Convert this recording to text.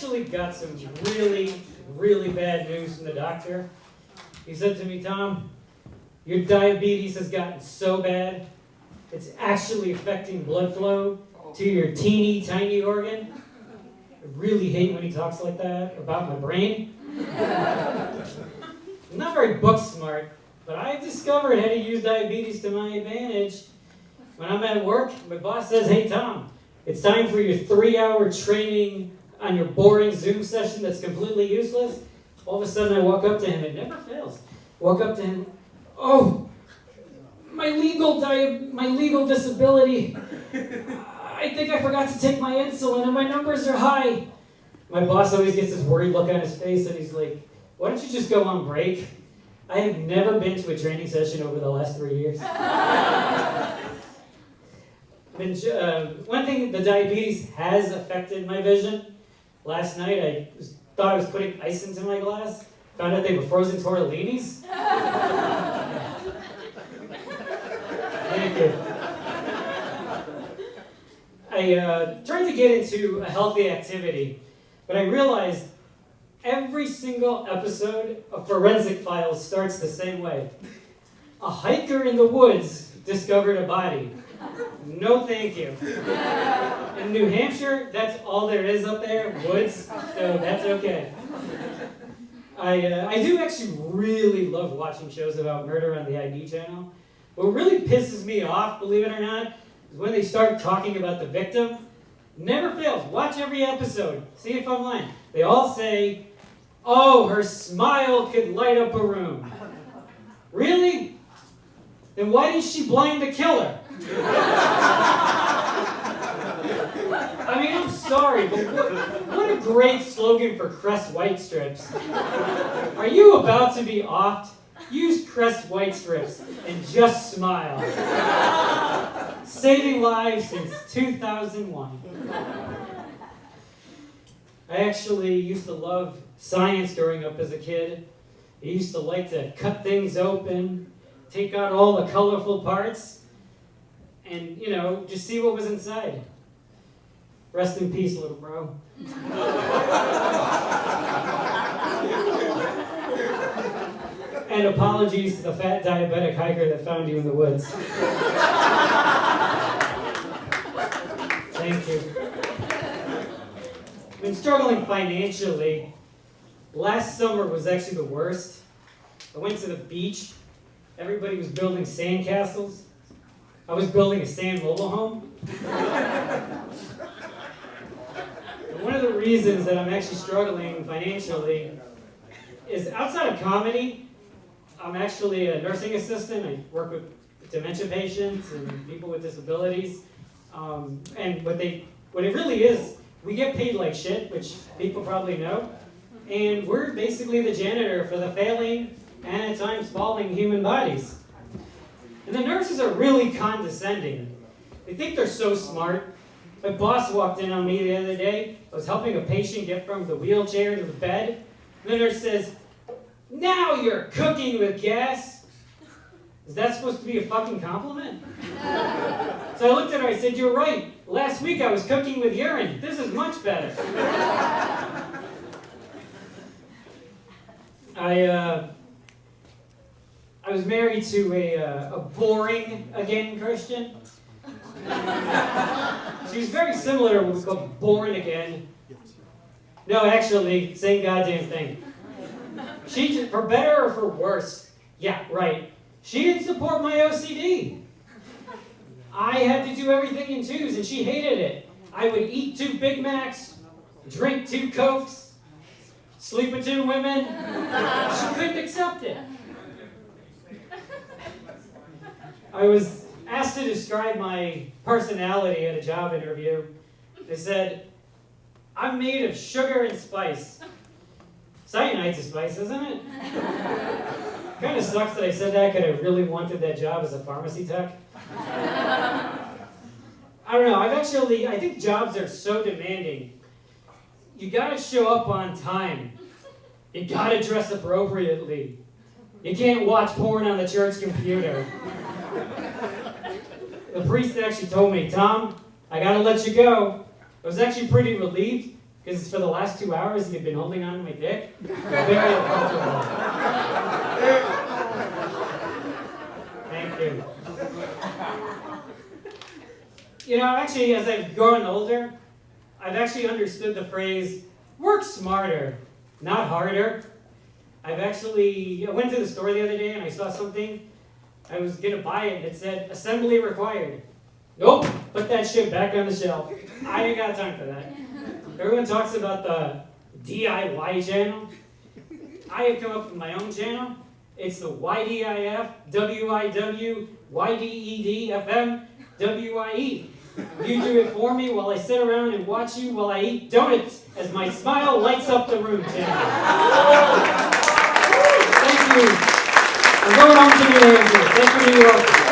actually got some really, really bad news from the doctor. He said to me, Tom, your diabetes has gotten so bad, it's actually affecting blood flow to your teeny tiny organ. I really hate when he talks like that about my brain. I'm not very book smart, but I've discovered how to use diabetes to my advantage. When I'm at work, my boss says, hey Tom, it's time for your 3-hour training on your boring Zoom session that's completely useless. All of a sudden I walk up to him, it never fails. Walk up to him, oh, my legal disability. I think I forgot to take my insulin and my numbers are high. My boss always gets this worried look on his face and he's like, why don't you just go on break? I have never been to a training session over the last 3 years. One thing, the diabetes has affected my vision. Last night I thought I was putting ice into my glass. Found out they were frozen tortellinis. Thank you. I tried to get into a healthy activity, but I realized every single episode of Forensic Files starts the same way. A hiker in the woods discovered a body. No thank you. In New Hampshire, that's all there is up there, woods, so that's okay. I do actually really love watching shows about murder on the ID channel. What really pisses me off, believe it or not, is when they start talking about the victim. Never fails. Watch every episode. See if I'm lying. They all say, oh, her smile could light up a room. Really? Then why didn't she blind the killer? I mean, I'm sorry, but what a great slogan for Crest White Strips. Are you about to be offed? Use Crest White Strips and just smile. Saving lives since 2001. I actually used to love science growing up as a kid. I used to like to cut things open, take out all the colorful parts, and, just see what was inside. Rest in peace, little bro. And apologies to the fat diabetic hiker that found you in the woods. Thank you. I've been struggling financially. Last summer was actually the worst. I went to the beach. Everybody was building sand castles. I was building a sand mobile home. And one of the reasons that I'm actually struggling financially is outside of comedy, I'm actually a nursing assistant. I work with dementia patients and people with disabilities. And what it really is, we get paid like shit, which people probably know. And we're basically the janitor for the failing and at times falling human bodies. And the nurses are really condescending. They think they're so smart. My boss walked in on me the other day. I was helping a patient get from the wheelchair to the bed. And the nurse says, now you're cooking with gas. Is that supposed to be a fucking compliment? So I looked at her, I said, you're right. Last week I was cooking with urine. This is much better. I was married to a boring, again, Christian. She was very similar to what's called born again. No, actually, same goddamn thing. She, for better or for worse, yeah, right. She didn't support my OCD. I had to do everything in twos, and she hated it. I would eat 2 Big Macs, drink 2 Cokes, sleep with 2 women. She couldn't accept it. I was asked to describe my personality at a job interview. They said, I'm made of sugar and spice. Cyanide's a spice, isn't it? Kind of sucks that I said that because I really wanted that job as a pharmacy tech. I don't know, I think jobs are so demanding. You gotta show up on time. You gotta dress appropriately. You can't watch porn on the church computer. The priest actually told me, Tom, I gotta let you go. I was actually pretty relieved because for the last 2 hours you've been holding on to my dick. Very uncomfortable. Thank you. You know, actually, as I've grown older, I've actually understood the phrase, work smarter, not harder. I went to the store the other day and I saw something. I was gonna buy it and it said, assembly required. Nope, put that shit back on the shelf. I ain't got time for that. Everyone talks about the DIY channel. I have come up with my own channel. It's the YDIF, WIW, YDED, FM, WIE. You do it for me while I sit around and watch you while I eat donuts as my smile lights up the room channel. Thank you. I'm going home to New Hampshire. Thank you, New York.